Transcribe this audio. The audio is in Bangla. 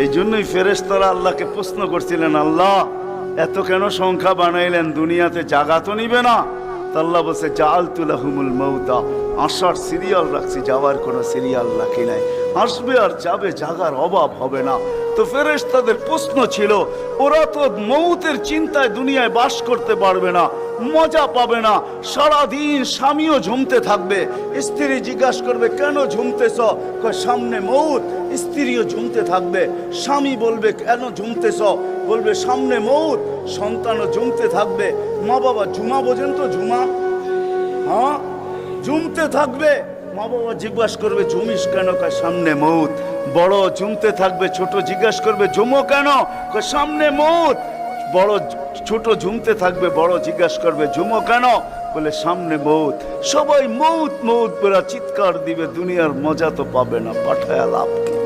এই জন্যই ফেরেশতারা আল্লাহকে প্রশ্ন করছিলেন, আল্লাহ এত কেন সংখ্যা বানাইলেন, দুনিয়াতে জাগা তো নিবে না? তা আল্লাহ বলছে, জাআলতু লাহুমুল মাউতা, আসার সিরিয়াল রাখছি, যাওয়ার কোনো সিরিয়াল রাখি নাই। আসবে আর যাবে, জাগার অভাব হবে না। তো ফেরেশতাদের প্রশ্ন ছিল, ওরা তো মৌতের চিন্তায় দুনিয়ায় বাস করতে পারবে না, মজা পাবে না, সারাদিন স্বামীও ঝুমতে থাকবে। স্ত্রী জিজ্ঞাসা করবে, কেন ঝুমতেছ? সামনে মৌত। স্ত্রীও ঝুমতে থাকবে, স্বামী বলবে, কেন ঝুমতেছ? বলবে সামনে মৌত। সন্তানও ঝুমতে থাকবে। মা বাবা ঝুমা বোঝেন তো? ঝুমা, হ্যাঁ, ঝুমতে থাকবে। মা বাবা জিজ্ঞাসা করবে, ঝুমিস কেন? সামনে মৌত। বড় ঝুমতে থাকবে, ছোট জিজ্ঞাসা করবে, ঝুমো কেন? সামনে মৌত। বড় ছোট ঝুমতে থাকবে, বড় জিজ্ঞাসা করবে, ঝুমো কেন? বলে সামনে মৌত। সবাই মৌত মৌত বলে চিৎকার দিবে, দুনিয়ার মজা তো পাবে না, পাঠায় লাভ কি?